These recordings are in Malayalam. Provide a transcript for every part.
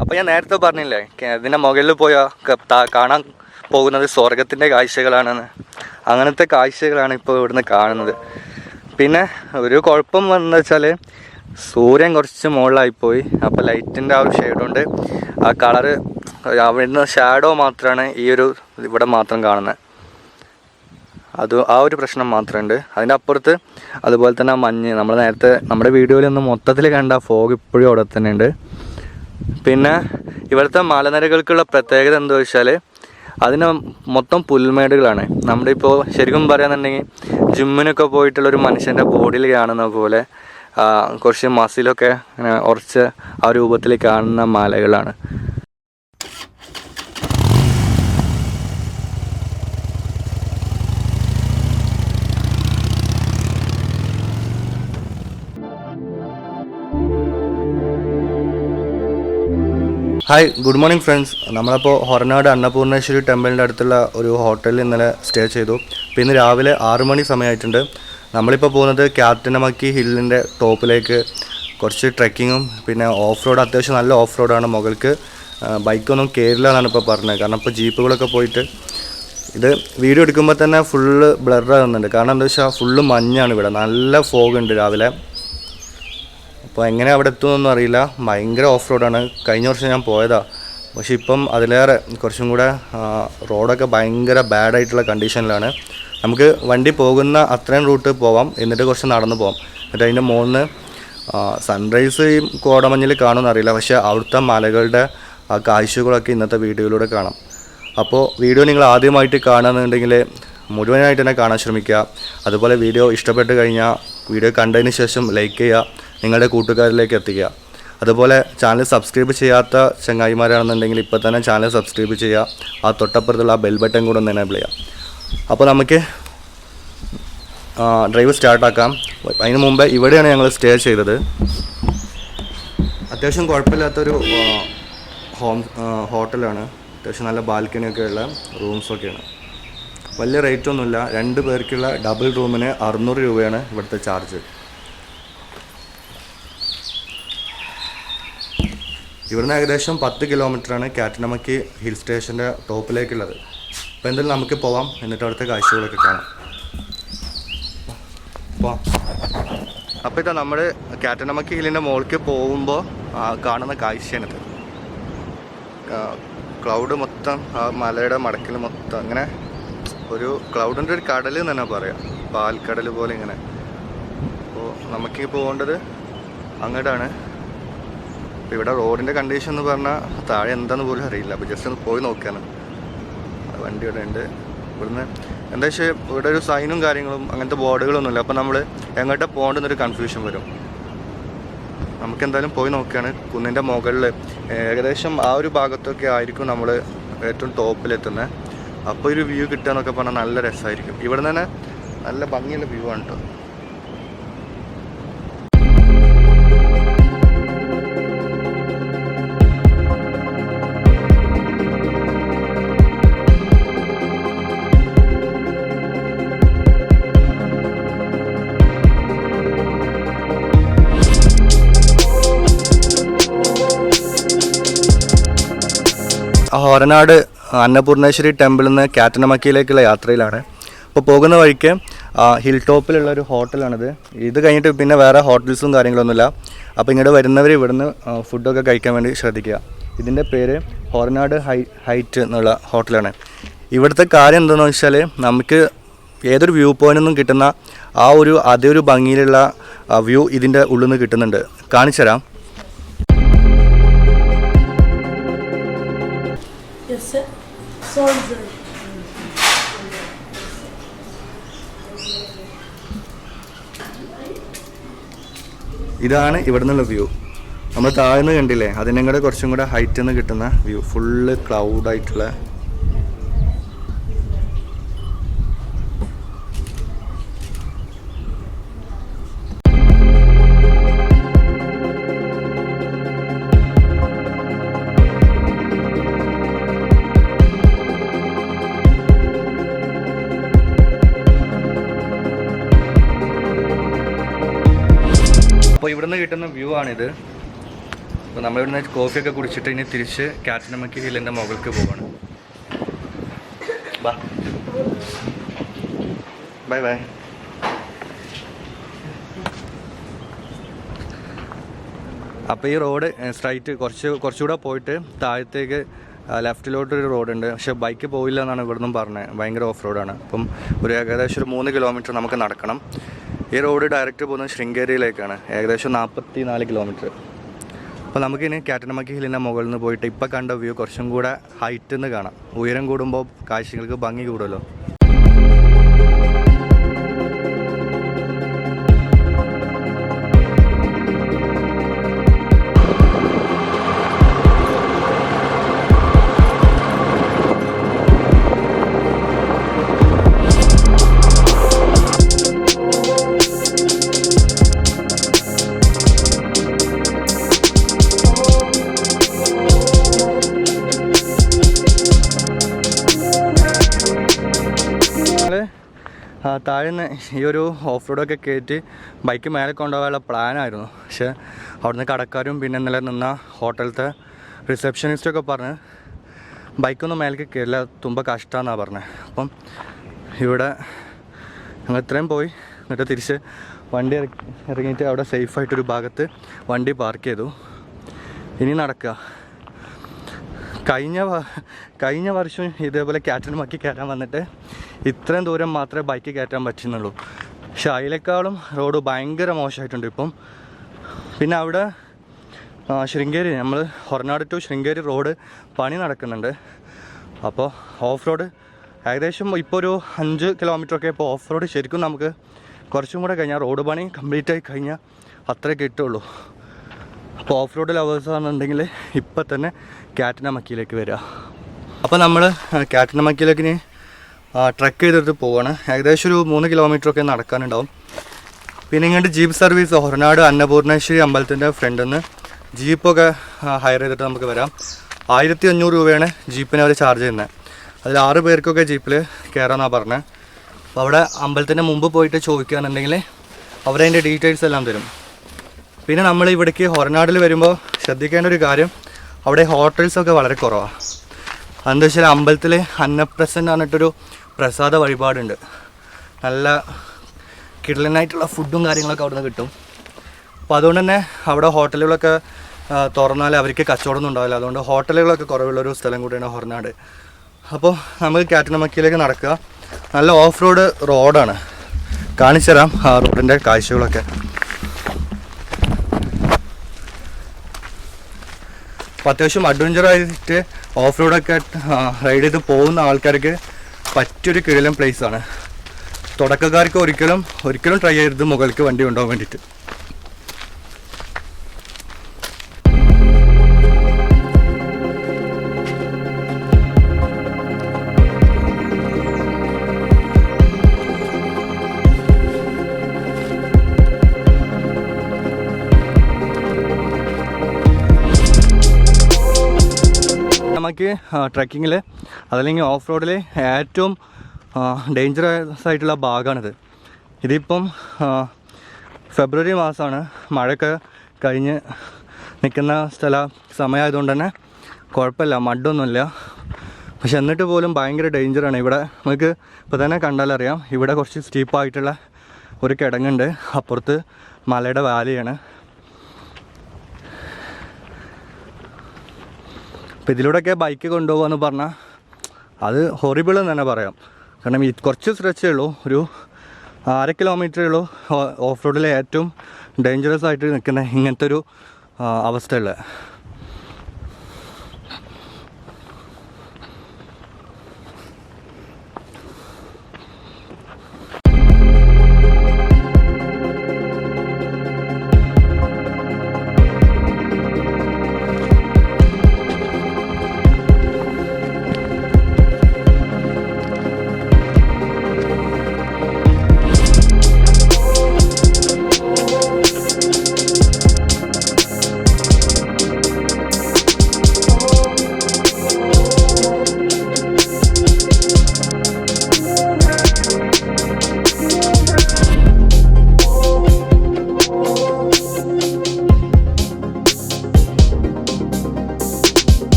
അപ്പോൾ ഞാൻ നേരത്തെ പറഞ്ഞില്ലേ ഇതിൻ്റെ മുകളിൽ പോയാൽ കാണാൻ പോകുന്നത് സ്വർഗത്തിൻ്റെ കാഴ്ചകളാണെന്ന്. അങ്ങനത്തെ കാഴ്ചകളാണ് ഇപ്പോൾ ഇവിടുന്ന് കാണുന്നത്. പിന്നെ ഒരു കുഴപ്പം എന്ന് വെച്ചാൽ സൂര്യൻ കുറച്ച് മുകളിലായിപ്പോയി. അപ്പോൾ ലൈറ്റിൻ്റെ ആ ഒരു ഷെയ്ഡ് കൊണ്ട് ആ കളറ് അവിടുന്ന് ഷാഡോ മാത്രമാണ് ഈ ഒരു ഇവിടെ മാത്രം കാണുന്നത്. ആ ഒരു പ്രശ്നം മാത്രമുണ്ട്. അതിൻ്റെ അപ്പുറത്ത് അതുപോലെ തന്നെ മഞ്ഞ് നമ്മൾ നേരത്തെ നമ്മുടെ വീഡിയോയിലൊന്നും മൊത്തത്തിൽ കണ്ട ഫോഗ് ഇപ്പോഴും അവിടെ തന്നെ ഉണ്ട്. പിന്നെ ഇവിടുത്തെ മലനിരകൾക്കുള്ള പ്രത്യേകത എന്താ വെച്ചാൽ അതിന് മൊത്തം പുൽമേടുകളാണ്. നമ്മുടെ ഇപ്പോൾ ശരിക്കും പറയാന്നുണ്ടെങ്കിൽ ജിമ്മിനൊക്കെ പോയിട്ടുള്ളൊരു മനുഷ്യൻ്റെ ബോഡിയിൽ കാണുന്ന പോലെ കുറച്ച് മസിലൊക്കെ ഇങ്ങനെ ഉറച്ച് ആ രൂപത്തിൽ കാണുന്ന മലകളാണ്. Hi, good morning friends. നമ്മളപ്പോൾ ഹൊർനാട് അന്നപൂർണേശ്വരി ടെമ്പിളിൻ്റെ അടുത്തുള്ള ഒരു ഹോട്ടലിൽ ഇന്നലെ സ്റ്റേ ചെയ്തു. അപ്പോൾ ഇന്ന് രാവിലെ 6 മണി സമയമായിട്ടുണ്ട്. നമ്മളിപ്പോൾ പോകുന്നത് ക്യാറ്റനമക്കി ഹില്ലിൻ്റെ ടോപ്പിലേക്ക്. കുറച്ച് ട്രെക്കിങ്ങും പിന്നെ ഓഫ് റോഡ്, അത്യാവശ്യം നല്ല ഓഫ് റോഡാണ്. മുകൾക്ക് ബൈക്കൊന്നും കയറില്ല എന്നാണ് ഇപ്പോൾ പറഞ്ഞത്. കാരണം ഇപ്പോൾ ജീപ്പുകളൊക്കെ പോയിട്ട് ഇത് വീഡിയോ എടുക്കുമ്പോൾ തന്നെ ഫുള്ള് ബ്ലറാകുന്നുണ്ട്. കാരണം എന്താ വെച്ചാൽ ഫുള്ള് മഞ്ഞാണ് ഇവിടെ, നല്ല ഫോഗ് ഉണ്ട് രാവിലെ. അപ്പോൾ എങ്ങനെ അവിടെ എത്തുമെന്നൊന്നും അറിയില്ല. ഭയങ്കര ഓഫ് റോഡാണ്. കഴിഞ്ഞ വർഷം ഞാൻ പോയതാണ്, പക്ഷേ ഇപ്പം അതിലേറെ കുറച്ചും കൂടെ റോഡൊക്കെ ഭയങ്കര ബാഡായിട്ടുള്ള കണ്ടീഷനിലാണ്. നമുക്ക് വണ്ടി പോകുന്ന അത്രയും റൂട്ട് പോവാം, എന്നിട്ട് കുറച്ച് നടന്നു പോകാം. എന്നിട്ട് അതിൻ്റെ മുകളിൽ സൺറൈസ് ഈ കോടമഞ്ഞിൽ കാണുമെന്ന് അറിയില്ല, പക്ഷേ അവിടുത്തെ മലകളുടെ ആ കാഴ്ചകളൊക്കെ ഇന്നത്തെ വീഡിയോയിലൂടെ കാണാം. അപ്പോൾ വീഡിയോ നിങ്ങൾ ആദ്യമായിട്ട് കാണുകയെന്നുണ്ടെങ്കിൽ മുഴുവനായിട്ട് തന്നെ കാണാൻ ശ്രമിക്കുക. അതുപോലെ വീഡിയോ ഇഷ്ടപ്പെട്ട് കഴിഞ്ഞാൽ വീഡിയോ കണ്ടതിന് ശേഷം ലൈക്ക് ചെയ്യുക, നിങ്ങളുടെ കൂട്ടുകാരിലേക്ക് എത്തിക്കുക. അതുപോലെ ചാനൽ സബ്സ്ക്രൈബ് ചെയ്യാത്ത ചങ്ങായിമാരാണെന്നുണ്ടെങ്കിൽ ഇപ്പോൾ തന്നെ ചാനൽ സബ്സ്ക്രൈബ് ചെയ്യുക. ആ തൊട്ടപ്പുറത്തുള്ള ആ ബെൽ ബട്ടൺ കൂടെ ഒന്ന് എനേബിൾ ചെയ്യാം. അപ്പോൾ നമുക്ക് ഡ്രൈവ് സ്റ്റാർട്ടാക്കാം. അതിന് മുമ്പേ ഇവിടെയാണ് ഞങ്ങൾ സ്റ്റേ ചെയ്തത്. അത്യാവശ്യം കുഴപ്പമില്ലാത്തൊരു ഹോട്ടലാണ്. അത്യാവശ്യം നല്ല ബാൽക്കണിയൊക്കെ ഉള്ള റൂംസൊക്കെയാണ്. വലിയ റേറ്റൊന്നുമില്ല. 2 പേർക്കുള്ള ഡബിൾ റൂമിന് 600 രൂപയാണ് ഇവിടുത്തെ ചാർജ്. ഇവിടുന്ന് ഏകദേശം 10 കിലോമീറ്ററാണ് ക്യാറ്റനമക്കി ഹിൽ സ്റ്റേഷൻ്റെ ടോപ്പിലേക്കുള്ളത്. അപ്പോൾ എന്തായാലും നമുക്ക് പോവാം, എന്നിട്ട് അവിടുത്തെ കാഴ്ചകളൊക്കെ കാണാം. അപ്പോൾ ഇതാ നമ്മൾ ക്യാറ്റനമക്കി ഹില്ലിൻ്റെ മുകളിലേക്ക് പോകുമ്പോൾ കാണുന്ന കാഴ്ചയാണിത്. ക്ലൗഡ് മൊത്തം ആ മലയുടെ മടക്കിൽ മൊത്തം അങ്ങനെ ഒരു ക്ലൗഡിൻ്റെ ഒരു കടൽ എന്ന് തന്നെ പറയാം, പാൽക്കടൽ പോലെ ഇങ്ങനെ. അപ്പോൾ നമുക്ക് പോകേണ്ടത് അങ്ങോട്ടാണ്. അപ്പോൾ ഇവിടെ റോഡിൻ്റെ കണ്ടീഷൻ എന്ന് പറഞ്ഞാൽ താഴെ എന്താണെന്ന് പോലും അറിയില്ല. അപ്പോൾ ജസ്റ്റ് ഒന്ന് പോയി നോക്കിയാണ്. വണ്ടി ഇവിടെ ഉണ്ട്. ഇവിടുന്ന് എന്താ വെച്ചാൽ ഇവിടെ ഒരു സൈനും കാര്യങ്ങളും അങ്ങനത്തെ ബോർഡുകളൊന്നുമില്ല. അപ്പോൾ നമ്മൾ എങ്ങോട്ടാ പോകേണ്ടെന്നൊരു കൺഫ്യൂഷൻ വരും. നമുക്കെന്തായാലും പോയി നോക്കുകയാണ്. കുന്നിൻ്റെ മുകളിൽ ഏകദേശം ആ ഒരു ഭാഗത്തൊക്കെ ആയിരിക്കും നമ്മൾ ഏറ്റവും ടോപ്പിലെത്തുന്നത്. അപ്പോൾ ഒരു വ്യൂ കിട്ടുക എന്നൊക്കെ പറഞ്ഞാൽ നല്ല രസമായിരിക്കും. ഇവിടെ തന്നെ നല്ല ഭംഗിയുള്ള വ്യൂ ആണ് കേട്ടോ. ഹൊർനാട് അന്നപൂർണേശ്വരി ടെമ്പിളിൽ നിന്ന് ക്യാറ്റനമക്കിയിലേക്കുള്ള യാത്രയിലാണ്. അപ്പോൾ പോകുന്ന വഴിക്ക് ഹിൽ ടോപ്പിലുള്ളൊരു ഹോട്ടലാണിത്. ഇത് കഴിഞ്ഞിട്ട് പിന്നെ വേറെ ഹോട്ടൽസും കാര്യങ്ങളൊന്നുമില്ല. അപ്പോൾ ഇങ്ങോട്ട് വരുന്നവർ ഇവിടുന്ന് ഫുഡൊക്കെ കഴിക്കാൻ വേണ്ടി ശ്രദ്ധിക്കുക. ഇതിൻ്റെ പേര് ഹൊർനാട് ഹൈറ്റ് എന്നുള്ള ഹോട്ടലാണ്. ഇവിടുത്തെ കാര്യം എന്താണെന്ന് വെച്ചാൽ നമുക്ക് ഏതൊരു വ്യൂ പോയിൻ്റിൽ നിന്നും കിട്ടുന്ന അതേ ഒരു ഭംഗിയിലുള്ള വ്യൂ ഇതിൻ്റെ ഉള്ളിൽ നിന്ന് കിട്ടുന്നുണ്ട്. കാണിച്ചു തരാം. ഇതാണ് ഇവിടെ നിന്നുള്ള വ്യൂ. നമ്മൾ താഴ്ന്ന് കണ്ടില്ലേ, അതിനും കൂടെ കുറച്ചും കൂടെ ഹൈറ്റിൽ നിന്ന് കിട്ടുന്ന വ്യൂ. ഫുള്ള് ക്ലൗഡായിട്ടുള്ള അപ്പോൾ ഇവിടുന്ന് കിട്ടുന്ന വ്യൂ ആണിത്. അപ്പോൾ നമ്മളിവിടുന്ന് കോഫിയൊക്കെ കുടിച്ചിട്ട് ഇനി തിരിച്ച് ക്യാറ്റനമക്കി ഹില്ലിൻ്റെ മുകൾക്ക് പോവാണ്. Bye bye. അപ്പോൾ ഈ റോഡ് സ്ട്രൈറ്റ് കുറച്ചുകൂടെ പോയിട്ട് താഴത്തേക്ക് ലെഫ്റ്റിലോട്ടൊരു റോഡുണ്ട്. പക്ഷേ ബൈക്ക് പോയില്ല എന്നാണ് ഇവിടുന്ന് പറഞ്ഞത്. ഭയങ്കര ഓഫ് റോഡാണ്. അപ്പം ഏകദേശം 3 കിലോമീറ്റർ നമുക്ക് നടക്കണം. ഈ റോഡ് ഡയറക്റ്റ് പോകുന്നത് ശൃംഗേരിയിലേക്കാണ്, ഏകദേശം 44 കിലോമീറ്റർ. അപ്പോൾ നമുക്കിനി ക്യാറ്റനമക്കി ഹില്ലിൻ്റെ മുകളിൽ നിന്ന് പോയിട്ട് ഇപ്പോൾ കണ്ട വ്യൂ കുറച്ചും കൂടെ ഹൈറ്റിൽ നിന്ന് കാണാം. ഉയരം കൂടുമ്പോൾ കാഴ്ചകൾക്ക് ഭംഗി കൂടുമല്ലോ. താഴെ നിന്ന് ഈ ഒരു ഓഫ് റോഡൊക്കെ കയറ്റി ബൈക്ക് മേലെ കൊണ്ടുപോകാനുള്ള പ്ലാനായിരുന്നു. പക്ഷേ അവിടുന്ന് കടക്കാരും പിന്നെ ഇന്നലെ നിന്ന ഹോട്ടലത്തെ റിസപ്ഷനിസ്റ്റൊക്കെ പറഞ്ഞ് ബൈക്കൊന്നും മേലേക്ക് കയറില്ല, തുമ്പ കഷ്ടമെന്നാണ് പറഞ്ഞത്. അപ്പം ഇവിടെ ഞങ്ങൾ ഇത്രയും പോയി എന്നിട്ട് തിരിച്ച് വണ്ടി ഇറങ്ങിയിട്ട് അവിടെ സേഫായിട്ടൊരു ഭാഗത്ത് വണ്ടി പാർക്ക് ചെയ്തു. ഇനി നടക്കുക. കഴിഞ്ഞ വർഷം ഇതേപോലെ ക്യാറ്റനമക്കി കയറ്റാൻ വന്നിട്ട് ഇത്രയും ദൂരം മാത്രമേ ബൈക്ക് കയറ്റാൻ പറ്റുന്നുള്ളൂ. പക്ഷെ അതിനേക്കാളും റോഡ് ഭയങ്കര മോശമായിട്ടുണ്ട് ഇപ്പം. പിന്നെ അവിടെ ശൃംഗേരി, നമ്മൾ ഹൊറനാട് ടു ശൃംഗേരി റോഡ് പണി നടക്കുന്നുണ്ട്. അപ്പോൾ ഓഫ് റോഡ് ഏകദേശം ഇപ്പോൾ ഒരു 5 കിലോമീറ്ററൊക്കെ ഇപ്പോൾ ഓഫ് റോഡ്. ശരിക്കും നമുക്ക് കുറച്ചും കൂടെ കഴിഞ്ഞാൽ റോഡ് പണി കംപ്ലീറ്റ് ആയി കഴിഞ്ഞാൽ അത്രേ കിട്ടുള്ളൂ. അപ്പോൾ ഓഫ് റോഡ് ലവേഴ്സ് ആണെന്നുണ്ടെങ്കിൽ ഇപ്പം തന്നെ ക്യാറ്റനമക്കിയിലേക്ക് വരിക. അപ്പോൾ നമ്മൾ ക്യാറ്റനമക്കിയിലേക്ക് ഇനി ട്രക്ക് ചെയ്തിട്ട് പോവുകയാണ്. ഏകദേശം ഒരു 3 കിലോമീറ്ററൊക്കെ നടക്കാനുണ്ടാവും. പിന്നെ ഇങ്ങോട്ട് ജീപ്പ് സർവീസ് ഹൊറനാട് അന്നപൂർണേശ്വരി അമ്പലത്തിൻ്റെ ഫ്രണ്ടിൽ നിന്ന് ജീപ്പൊക്കെ ഹയർ ചെയ്തിട്ട് നമുക്ക് വരാം. 1500 രൂപയാണ് ജീപ്പിന് അവർ ചാർജ് ചെയ്യുന്നത്. അതിൽ 6 പേർക്കൊക്കെ ജീപ്പിൽ കയറാമെന്നാണ് പറഞ്ഞത്. അപ്പോൾ അവിടെ അമ്പലത്തിൻ്റെ മുമ്പ് പോയിട്ട് ചോദിക്കുകയാണെന്നുണ്ടെങ്കിൽ അവരതിൻ്റെ ഡീറ്റെയിൽസ് എല്ലാം തരും. പിന്നെ നമ്മൾ ഇവിടേക്ക് ഹൊറനാടിൽ വരുമ്പോൾ ശ്രദ്ധിക്കേണ്ട ഒരു കാര്യം, അവിടെ ഹോട്ടൽസൊക്കെ വളരെ കുറവാണ്. അതെന്താ വെച്ചാൽ അമ്പലത്തിൽ അന്നപ്രസन्न പറഞ്ഞിട്ടൊരു പ്രസാദ വഴിപാടുണ്ട്. നല്ല കിടലനായിട്ടുള്ള ഫുഡും കാര്യങ്ങളൊക്കെ അവിടെ നിന്ന് കിട്ടും. അപ്പോൾ അതുകൊണ്ട് തന്നെ അവിടെ ഹോട്ടലുകളൊക്കെ തുറന്നാൽ അവർക്ക് കച്ചവടമൊന്നും ഉണ്ടാവില്ല. അതുകൊണ്ട് ഹോട്ടലുകളൊക്കെ കുറവുള്ളൊരു സ്ഥലം കൂടിയാണ് ഹൊറനാട്. അപ്പോൾ നമുക്ക് ക്യാറ്റനമക്കിയിലേക്ക് നടക്കുക. നല്ല ഓഫ് റോഡാണ്. കാണിച്ചു തരാം ആ റോഡിൻ്റെ കാഴ്ചകളൊക്കെ. അപ്പോൾ അത്യാവശ്യം അഡ്വഞ്ചറായിട്ട് ഓഫ് റോഡൊക്കെ റൈഡ് ചെയ്ത് പോകുന്ന ആൾക്കാർക്ക് പറ്റിയൊരു കിടിലൻ പ്ലേസാണ്. തുടക്കക്കാർക്ക് ഒരിക്കലും ട്രൈ ചെയ്ത് മുകൾക്ക് വണ്ടി കൊണ്ടുപോകാൻ വേണ്ടിയിട്ട്. നമുക്ക് ട്രക്കിങ്ങിൽ അതല്ലെങ്കിൽ ഓഫ് റോഡിൽ ഏറ്റവും ഡേഞ്ചറസ് ആയിട്ടുള്ള ഭാഗമാണിത്. ഇതിപ്പം ഫെബ്രുവരി മാസമാണ്, മഴയൊക്കെ കഴിഞ്ഞ് നിൽക്കുന്ന സമയമായതുകൊണ്ട് തന്നെ കുഴപ്പമില്ല, മഡൊന്നുമില്ല. പക്ഷെ എന്നിട്ട് പോലും ഭയങ്കര ഡേഞ്ചറാണ്. ഇവിടെ നമുക്ക് ഇപ്പോൾ തന്നെ കണ്ടാലറിയാം, ഇവിടെ കുറച്ച് സ്റ്റീപ്പായിട്ടുള്ള ഒരു കിടങ്ങുണ്ട്, അപ്പുറത്ത് മലയുടെ വാലിയാണ്. അപ്പോൾ ഇതിലൂടെയൊക്കെ ബൈക്ക് കൊണ്ടുപോകാമെന്ന് പറഞ്ഞാൽ അത് ഹൊറിബിൾ എന്ന് തന്നെ പറയാം. കാരണം കുറച്ച് സ്ട്രെച്ചേ ഉള്ളൂ, ഒരു 1/2 കിലോമീറ്ററേ ഉള്ളൂ ഓഫ് റോഡിലെ ഏറ്റവും ഡേഞ്ചറസ് ആയിട്ട് നിൽക്കുന്ന ഇങ്ങനത്തെ ഒരു അവസ്ഥയുള്ള.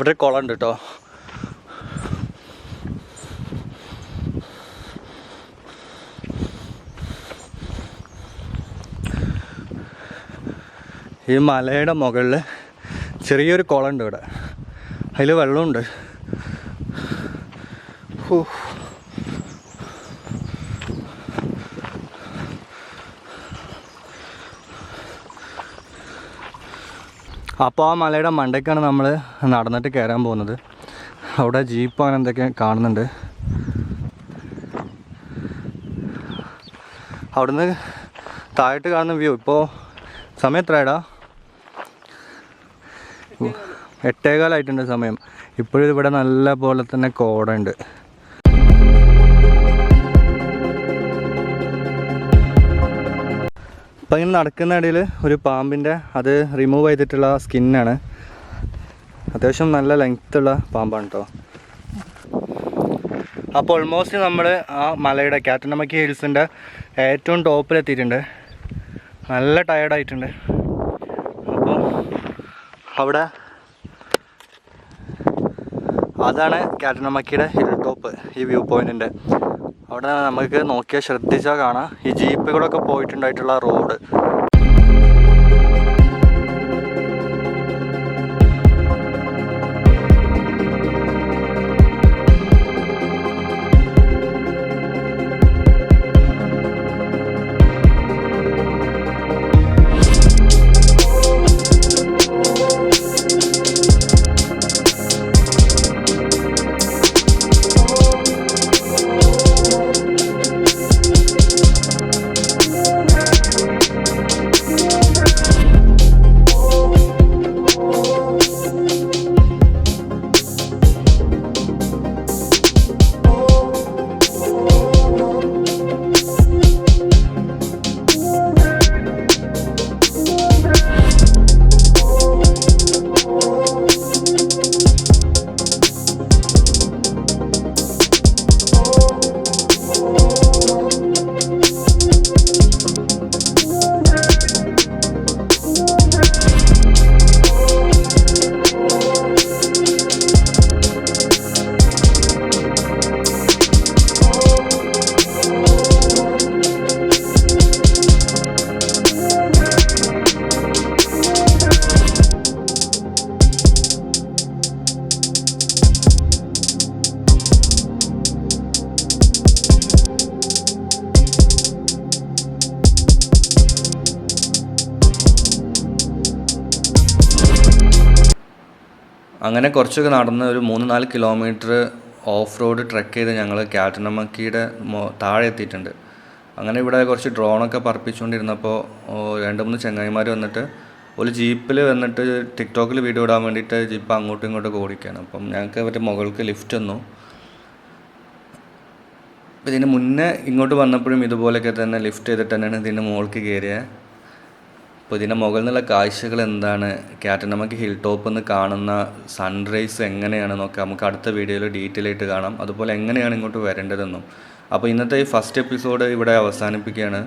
ഇവിടെ കുളം ഉണ്ട് കേട്ടോ. ഈ മലയുടെ മുകളിൽ ചെറിയൊരു കുളമുണ്ട് ഇവിടെ, അതിൽ വെള്ളമുണ്ട്. അപ്പോൾ ആ മലയുടെ മണ്ടയ്ക്കാണ് നമ്മൾ നടന്നിട്ട് കയറാൻ പോകുന്നത്. അവിടെ ജീപ്പ് അങ്ങനെ എന്തൊക്കെ കാണുന്നുണ്ട്. അവിടുന്ന് താഴോട്ട് കാണുന്ന വ്യൂ. ഇപ്പോൾ സമയം എത്രയാടാ? 8:15 സമയം. ഇപ്പോഴും ഇവിടെ നല്ല പോലെ തന്നെ കോടയുണ്ട്. അപ്പം ഇങ്ങനെ നടക്കുന്ന ഇടയിൽ ഒരു പാമ്പിൻ്റെ അത് റിമൂവ് ചെയ്തിട്ടുള്ള സ്കിന്നാണ്. അത്യാവശ്യം നല്ല ലെങ്ത്തുള്ള പാമ്പാണ് കേട്ടോ. അപ്പോൾ ഓൾമോസ്റ്റ് നമ്മൾ ആ മലയുടെ ക്യാറ്റനമക്കി ഹിൽസിൻ്റെ ഏറ്റവും ടോപ്പിലെത്തിയിട്ടുണ്ട്. നല്ല ടയേർഡായിട്ടുണ്ട്. അപ്പോൾ അവിടെ അതാണ് ക്യാറ്റനമക്കിയുടെ ഹിൽ ടോപ്പ്, ഈ വ്യൂ പോയിൻറ്റിൻ്റെ അവിടെ നമുക്ക് നോക്കിയാൽ ശ്രദ്ധിച്ചാൽ കാണാം ഈ ജീപ്പുകളൊക്കെ പോയിട്ടുണ്ടായിട്ടുള്ള റോഡ്. അങ്ങനെ കുറച്ചൊക്കെ നടന്ന് ഒരു 3-4 കിലോമീറ്റർ ഓഫ് റോഡ് ട്രെക്ക് ചെയ്ത് ഞങ്ങൾ ക്യാറ്റനമക്കിയുടെ താഴെ എത്തിയിട്ടുണ്ട്. അങ്ങനെ ഇവിടെ കുറച്ച് ഡ്രോണൊക്കെ പറപ്പിച്ചുകൊണ്ടിരുന്നപ്പോൾ 2-3 ചങ്ങായിമാർ വന്നിട്ട് ഒരു ജീപ്പിൽ വന്നിട്ട് ടിക്ടോക്കിൽ വീഡിയോ ഇടാൻ വേണ്ടിയിട്ട് ജീപ്പ് അങ്ങോട്ടും ഇങ്ങോട്ടും ഓടിക്കുകയാണ്. അപ്പം ഞങ്ങൾക്ക് അവരുടെ മുകൾക്ക് ലിഫ്റ്റ് വന്നു. അപ്പോൾ ഇതിന് മുന്നേ ഇങ്ങോട്ട് വന്നപ്പോഴും ഇതുപോലെയൊക്കെ തന്നെ ലിഫ്റ്റ് ചെയ്തിട്ട് തന്നെയാണ് ഇതിൻ്റെ മുകൾക്ക് കയറിയത്. അപ്പോൾ ഇതിൻ്റെ മുകളിൽ നിന്നുള്ള കാഴ്ചകൾ എന്താണ്, ക്യാറ്റനമക്കി ഹിൽ ടോപ്പിൽ നിന്ന് കാണുന്ന സൺറൈസ് എങ്ങനെയാണെന്നൊക്കെ നമുക്ക് അടുത്ത വീഡിയോയിൽ ഡീറ്റെയിൽ ആയിട്ട് കാണാം. അതുപോലെ എങ്ങനെയാണ് ഇങ്ങോട്ട് വരേണ്ടതെന്നും. അപ്പോൾ ഇന്നത്തെ ഈ ഫസ്റ്റ് എപ്പിസോഡ് ഇവിടെ അവസാനിപ്പിക്കുകയാണ്.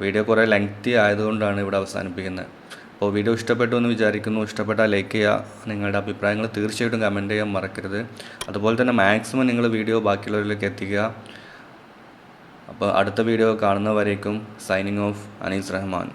വീഡിയോ കുറേ ലെങ്തി ആയതുകൊണ്ടാണ് ഇവിടെ അവസാനിപ്പിക്കുന്നത്. അപ്പോൾ വീഡിയോ ഇഷ്ടപ്പെട്ടു എന്ന് വിചാരിക്കുന്നു. ഇഷ്ടപ്പെട്ടാൽ ലൈക്ക് ചെയ്യുക. നിങ്ങളുടെ അഭിപ്രായങ്ങൾ തീർച്ചയായിട്ടും കമൻറ്റ് ചെയ്യാൻ മറക്കരുത്. അതുപോലെ തന്നെ മാക്സിമം നിങ്ങൾ വീഡിയോ ബാക്കിയുള്ളവരിലേക്ക് എത്തിക്കുക. അപ്പോൾ അടുത്ത വീഡിയോ കാണുന്നവരേക്കും സൈനിങ് ഓഫ് അനീസ് റഹ്മാൻ.